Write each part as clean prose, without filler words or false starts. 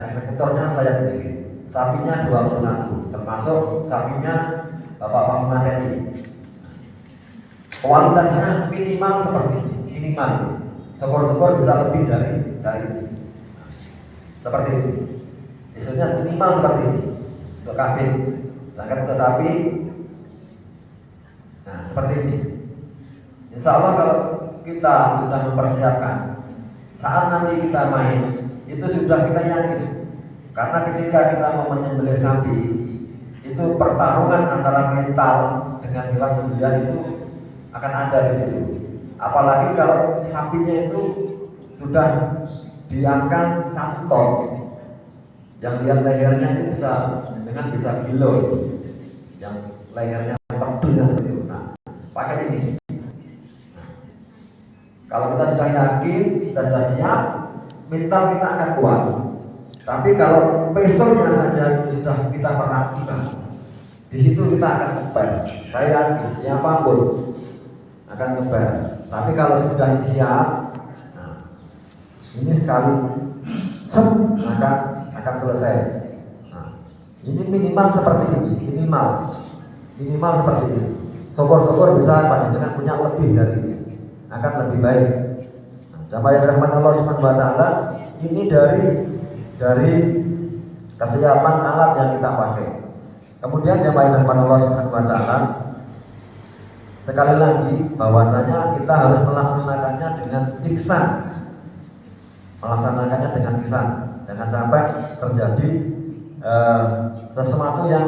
eksekutornya saya sendiri. Sapinya 21, termasuk sapinya Bapak Panglima TNI. Kualitasnya minimal seperti ini, minimal. Syukur-syukur bisa lebih dari ini. Seperti ini. Isunya minimal seperti ini untuk kambing. Sedangkan untuk sapi, nah seperti ini. Insya Allah kalau kita sudah mempersiapkan, saat nanti kita main, itu sudah kita yakin. Karena ketika kita mau menyembelih sapi, itu pertarungan antara mental dengan hewan sembelihan itu akan ada di situ. Apalagi kalau sapinya itu sudah diangkat 1 ton, yang lihat lehernya itu bisa kilo, yang lehernya tebal seperti itu. Nah, pakai ini. Nah, kalau kita sudah yakin, kita sudah siap, mental kita akan kuat. Tapi kalau besoknya saja sudah kita perhatikan, di situ kita akan ngeber. Saya yakin siapapun akan ngeber. Tapi kalau sudah siap, nah, ini sekali maka akan selesai. Nah, ini minimal seperti ini, minimal seperti ini. Syukur-syukur bisa panjenengan punya lebih dari ini, akan lebih baik. Nah, jamaah yang dirahmati Allah Subhanahu wa taala, ini dari kesiapan alat yang kita pakai. Kemudian jamaah yang dirahmati Allah Subhanahu wa taala, sekali lagi bahwasanya kita harus melaksanakannya dengan ihsan. Jangan sampai terjadi sesuatu yang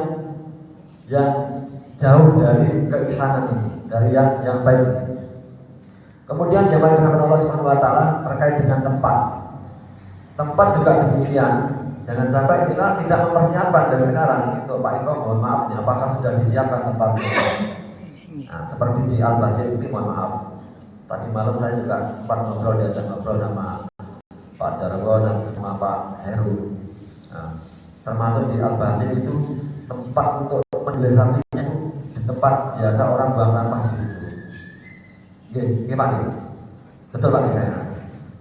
jauh dari keihsanan ini, dari yang baik. Kemudian jamaah yang dirahmati Allah Subhanahu wa taala, terkait dengan tempat juga demikian. Jangan sampai kita tidak mempersiapkan dari sekarang. Itu Pak Iko, mohon maaf, apakah sudah disiapkan tempatnya? Nah, seperti di Al-Basir ini, mohon maaf. Tadi malam saya juga sempat diajak ngobrol sama Pak Jarwo sama Pak Heru. Nah, termasuk di Al-Basir itu tempat untuk menjelaskan sapinya itu di tempat biasa orang buang sampah di situ. Oke, Pak. Betul Pak saya.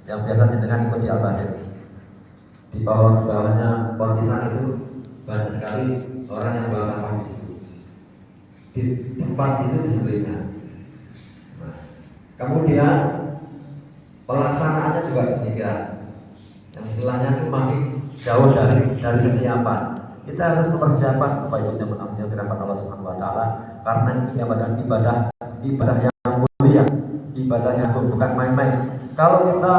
Yang biasa dengan ikut di Al-Basir. Di bawahnya Pontisan itu banyak sekali orang yang buang sampah di situ. Di tempat situ disembelihnya. Nah, kemudian pelaksanaannya juga demikian. Yang istilahnya itu masih jauh dari kesiapan. Kita harus mempersiapkan Bapak Ibu jemaah yang dirahmati Allah Subhanahu wa taala, karena ini ibadah yang mulia, ibadah yang bukan main-main. Kalau kita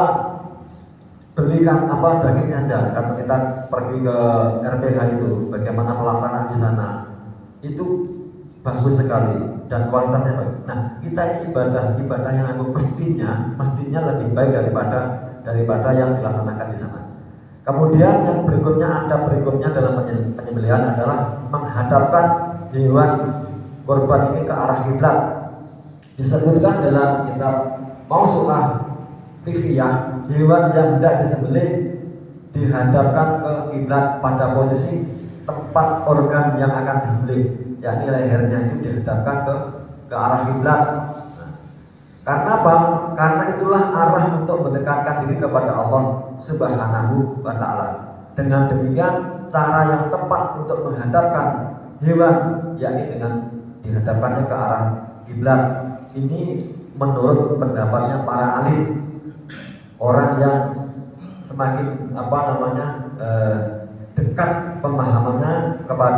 belikan daging saja, atau kita pergi ke RPH itu, bagaimana pelaksanaan di sana, itu bagus sekali dan kualitasnya baik. Nah, kita ibadah yang mestinya lebih baik daripada yang dilaksanakan di sana. Kemudian yang berikutnya dalam penyembelihan adalah menghadapkan hewan korban ini ke arah kiblat. Disebutkan dalam kitab Mausu'ah Fiqhiyah, hewan yang tidak disembelih dihadapkan ke kiblat pada posisi tempat organ yang akan disembelih, yakni lehernya itu dihadapkan ke arah kiblat. Karena apa? Karena itulah arah untuk mendekatkan diri kepada Allah Subhanahu wa taala. Dengan demikian, cara yang tepat untuk menghadapkan hewan, yakni dengan dihadapkannya ke arah kiblat. Ini menurut pendapatnya para alim, orang yang semakin dekat pemahamannya